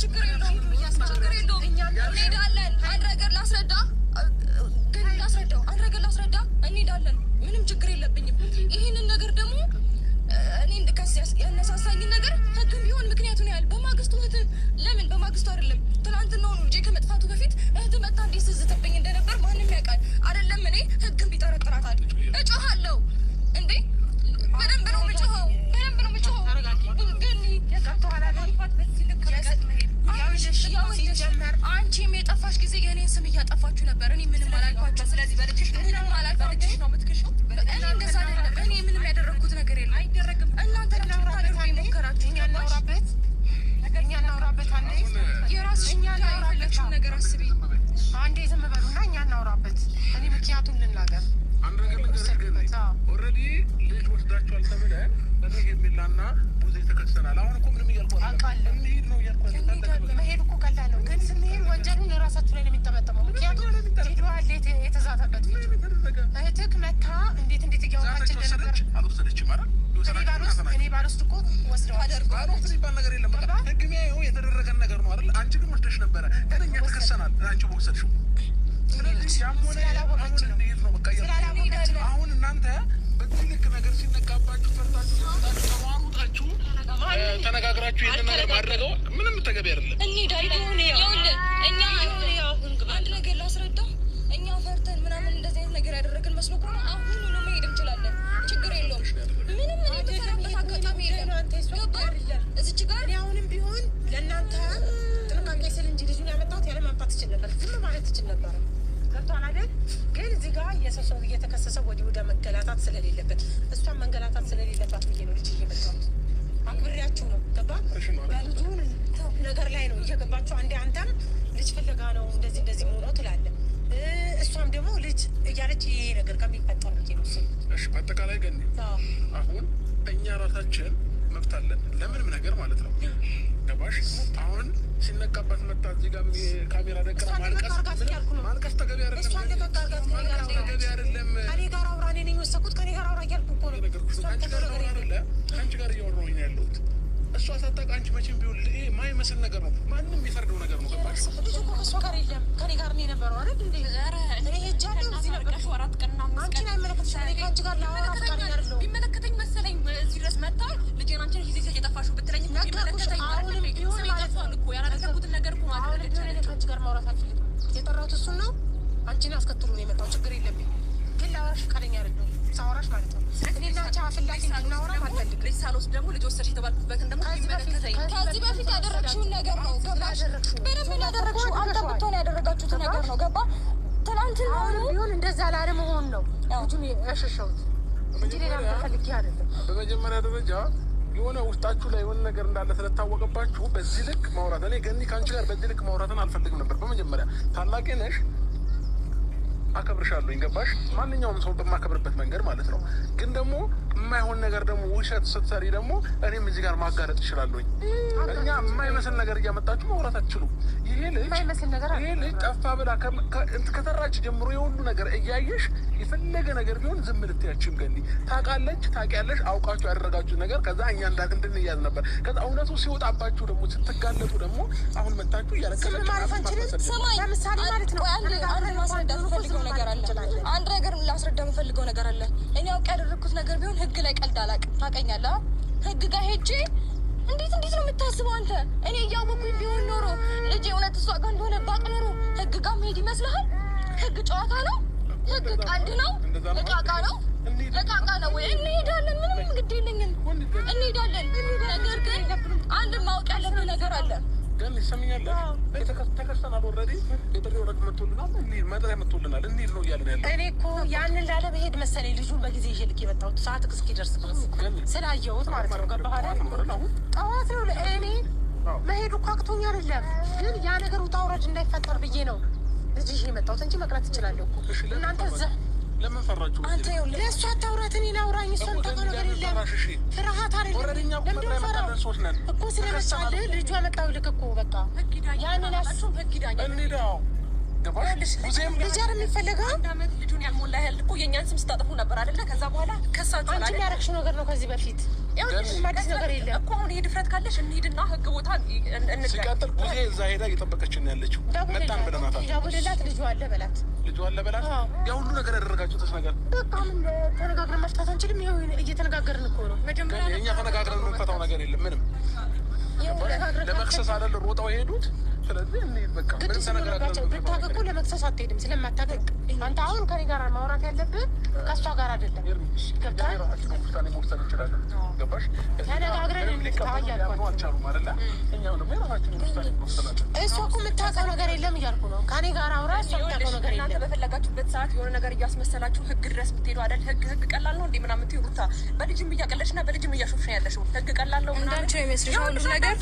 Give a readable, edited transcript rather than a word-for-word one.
ችግር የለውም እንሄዳለን። አንድ ነገር ላስረዳ እንሄዳለን። ምንም ችግር የለብኝም። ይህንን ነገር ደግሞ እኔ እንድከስ ያነሳሳኝን ነገር ህግም ቢሆን ምክንያቱን ያህል በማግስቱ ለምን በማግስቱ አይደለም ትናንትና ነው ልጄ ከመጥፋቱ በፊት እህት መጣ እንዴት ስትዝትብኝ እንደነበር ማንም ያውቃል አይደለም። እኔ ህግም ቢጠረጥራታል እጮሃለሁ እንዴ በደንብ ነው የምጮኸው። አንቺም የጠፋሽ ጊዜ የእኔን ስም እያጠፋችሁ ነበር። እኔ ምንም አላልኳቸው። ስለዚህ በልጅሽ ምንም አላልኳችሁ ነው የምትክሽው። እኔ እንደዛ አይደለም። እኔ ምንም ያደረግኩት ነገር የለም። አይደረግም። እናንተ ለማውራት የሞከራችሁ እኛ እናውራበት አንዴ የራስሽ ያለችውን ነገር አስቢ። አንዴ ዝም በሉና እኛ እናውራበት። እኔ ምክንያቱም ልናገር አንድ ነገር ልንገርህ። ኦልሬዲ ልጅ ወስዳችኋል ተብለን እኔ የሚላና ብዙ ተከሰናል። አሁን እኮ ምንም እያልኩ አውቃለሁ። እንሂድ ነው እያልኩ መሄድ እኮ ቀላል ነው፣ ግን ስንሄድ ወንጀሉን ለራሳችሁ ላይ ነው የሚጠመጠመው። ምክንያቱም ሄደዋል የተዛተበት እህትህ መታ እንዴት እያወራች እንደነበር አልወሰደችም አይደል? እኔ ባልወስድ እኮ ወስደዋል። የሚባል ነገር የለም። በቃ ህግ የሚያየው የተደረገን ነገር ነው አይደል? አንቺ ግን ወስደሽ ነበረ። እኛ ተከሰናል። አንቺ በወሰድሽው አሁን እናንተ በዚህ ልክ ነገር ሲነቃባችሁ ፈርታችሁ ተሯሩጣችሁ ተነጋግራችሁ ይህንን ነገር ማድረገው ምንም ተገቢ አይደለም። አንድ ነገር ላስረዳ። እኛ ፈርተን ምናምን እንደዚህ አይነት ነገር ያደረግን መስሎ ከሆነ አሁን ነው መሄድ እንችላለን። ችግር የለውም። ምንም የተፈራበት አጋጣሚ የለም። እዚች ጋር አሁንም ቢሆን ለእናንተ ጥንቃቄ ስል እንጂ ልጁን ያመጣሁት ያለ ማምጣት ትችል ነበር፣ ዝም ማለት ትችል ነበር። ገብቷል አይደል? ግን እዚህ ጋር የሰው እየተከሰሰ ወደ መገላታት ስለሌለበት እሷን መንገላታት ስለሌለባት ብዬ ነው ልጅ እየመጣሁት። አክብሬያችሁ ነው። ገባ? በልጁ ነገር ላይ ነው እየገባችሁ። አንዴ አንተም ልጅ ፍለጋ ነው እንደዚህ መሆኑ ትላለህ፣ እሷም ደግሞ ልጅ እያለች ይሄ ነገር ከሚፈጠር ብዬ ነው። እሺ፣ በአጠቃላይ ግን አሁን እኛ ራሳችን መብት አለን ለምንም ነገር ማለት ነው። ገባሽ? አሁን ሲነቃበት መጣ እዚህ ጋር ካሜራ ደቅና ማልቀስ ተገቢ አይደለም። ከኔ ጋር አውራ እኔ ነኝ የወሰድኩት። ከኔ ጋር አውራ እያልኩ እኮ ነው። ከአንቺ ጋር እያወራሁኝ ነው ያለሁት። እሷ ሳታውቅ አንቺ መቼም ቢሆን ይሄ የማይመስል ነገር ነው። ማንም የሚፈርደው ነገር ነው። ገባሽ? ልጁ እኮ ከእሷ ጋር የለም ከኔ ጋር ነው የነበረው አይደል? እኔ ሄጃለሁ። እዚህ ነበር አንቺን አይመለከትሽም። እኔ ከአንቺ ጋር ላወራ ፈቃደኛ አይደለሁም። ቢመለከተኝ መሰለኝ እዚህ ድረስ መጣ ልጄን አንቺን ጊዜ እየጠፋሽው ብትለኝ የሚመለከተኝ አሁንም ቢሆን ማለት ነው እኮ ያላደረኩትን ነገር እኮ ማለት ነው። እኔ ከአንቺ ጋር ማውራት አልፈልግም። የጠራሁት እሱን ነው። አንቺን አስከትሎ ነው የመጣው። ችግር የለብኝ፣ ግን ላወራሽ ፈቃደኛ አይደለሁም። ሳወራሽ ማለት ነው እኔና አንቺ አፍላፊ እንድናወራ አልፈልግም። ልጅ ሳልወስድ ደግሞ ልጅ ወሰድሽ የተባልኩበትን ደግሞ የሚመለከተኝ ከዚህ በፊት ያደረግሽውን ነገር ነው። ገባሽ? በደንብ ያደረግሽው አንተ ብትሆን ያደረጋችሁት ነገር ነው። ገባ? ትናንትና ቢሆን እንደዛ ላለመሆን ነው ልጁን ያሸሸሁት እንጂ ሌላ ፈልጌ አይደለም። በመጀመሪያ ደረጃ የሆነ ውስጣችሁ ላይ የሆነ ነገር እንዳለ ስለታወቀባችሁ በዚህ ልክ ማውራት እኔ ገኒ ከአንቺ ጋር በዚህ ልክ ማውራትን አልፈልግም ነበር። በመጀመሪያ ታላቄ ነሽ፣ አከብርሻለሁ። ገባሽ? ማንኛውም ሰው በማከብርበት መንገድ ማለት ነው። ግን ደግሞ የማይሆን ነገር ደግሞ ውሸት ስትሰሪ ደግሞ እኔም እዚህ ጋር ማጋለጥ እችላለሁኝ። እኛ የማይመስል ነገር እያመጣችሁ ማውራት አትችሉም። ይሄ ልጅ ጠፋ ብላ ከተራች ጀምሮ የሁሉ ነገር እያየሽ የፈለገ ነገር ቢሆን ዝም ልትያችም ገኒ ታውቂያለሽ፣ አውቃችሁ ያደረጋችሁ ነገር ከዛ እኛ እንድንያዝ ነበር። ከዛ እውነቱ ሲወጣባችሁ ደግሞ ስትጋለጡ ደግሞ አሁን መታችሁ እያለቀላችሁ ለምሳሌ ማለት ነው። አንድ ማስረዳት ፈልገው ነገር አለ። አንድ ነገር ላስረዳ የምፈልገው ነገር አለ። እኔ አውቄ ያደረግኩት ነገር ቢሆን ህግ ላይ ቀልድ አላውቅም። ታውቀኛለህ? ህግ ጋር ሄጄ እንዴት ነው የምታስበው አንተ? እኔ እያወኩኝ ቢሆን ኖሮ ልጄ እውነት እሷ ጋር እንደሆነ ባቅ ኖሮ ህግ ጋር መሄድ ይመስልሃል? ህግ ጨዋታ ነው? ህግ ቀልድ ነው? እቃቃ ነው ወይ? እንሄዳለን። ምንም ግድ የለኝም። እንሄዳለን። ነገር ግን አንድ ማወቅ ያለብህ ነገር አለ። ግን ይሰምኛለህ? ተከሰናል። ኦልሬዲ የጥሪ ወረቀት መጥቶልናል። መጥሪያ መጥቶልናል። እንሂድ ነው እያልን ያለ። እኔ እኮ ያንን ላለመሄድ መሰለኝ ልጁን በጊዜ ይዤ ልክ የመጣሁት ሰዓት እስኪደርስ ድረስ ስላየሁት ማለት ነው። ገባህ አይደል? ጠዋት ነው እኔ መሄዱ እኮ አቅቶኝ አይደለም፣ ግን ያ ነገር ውጣ ውረድ እንዳይፈጠር ብዬ ነው ልጅ ይዤ የመጣሁት እንጂ መቅረት እችላለሁ እኮ። እናንተ እዛ ለምን ፈራችሁ? አንተ ይኸውልህ ለእሷ አታውራት፣ እኔን አውራኝ። እሷን ታውቀው ነገር የለም። ፍርሃት አይደለም እኮ ስለመጣልህ ልጇ መጣሁ ልክ እኮ በቃ ያንን እንሂዳው ልጅ አይደል የሚፈልገው? አንድ አመት ልጁን ያልሞላ ያህል እኮ የእኛን ስም ስታጠፉ ነበር አይደለ? ከዛ በኋላ ከሳችሁ አንቺ የሚያረግሽው ነገር ነው ከዚህ በፊት አዲስ ነገር የለም እኮ። አሁን ይሄ ድፍረት ካለሽ እንሂድና ህግ ቦታ ሲቀጥል ጊዜ እዛ ሄዳ እየጠበቀችን ያለችው መጣን ብለናታል። ደውልላት፣ ልጁ አለ በላት፣ ልጁ አለ በላት። ያ ሁሉ ነገር ያደረጋችሁት ነገር በቃ ምን ተነጋግረን መፍታት አንችልም? ይኸው እየተነጋገርን እኮ ነው። መጀመሪያ እኛ ተነጋግረን የምንፈታው ነገር የለም ምንም። ለመክሰስ አይደል ሮጠው የሄዱት። ስለዚህ እንሂድ በቃ። ግድ ስለነጋቸው ብታውቅ ለመክሰስ አትሄድም ስለማታውቅ። አንተ አሁን ከኔ ጋር ማውራት ያለብህ ከእሷ ጋር አይደለም። ገብቶሃል? ውሳኔ መወሰን እንችላለን። ገባሽ? ተነጋግረን አልቻሉም አይደለ? እኛም ደግሞ የራሳችንን ውሳኔ እንወስናለን። እሷ እኮ የምታውቀው ነገር የለም እያልኩ ነው። ከኔ ጋር አውራ፣ እሷ የምታውቀው ነገር የለም። እናንተ በፈለጋችሁበት ሰዓት የሆነ ነገር እያስመሰላችሁ ህግ ድረስ የምትሄዱ አይደል? ህግ ቀላል ነው እንዴ ምናምን የምትይው ሩታ፣ በልጅም እያቀለድሽ እና በልጅም እያሾፍሽ ነው ያለሽው። ህግ ቀላል ነው ምናምን እንዳንቺ ነው የሚመስልሽ ሁሉ ነገር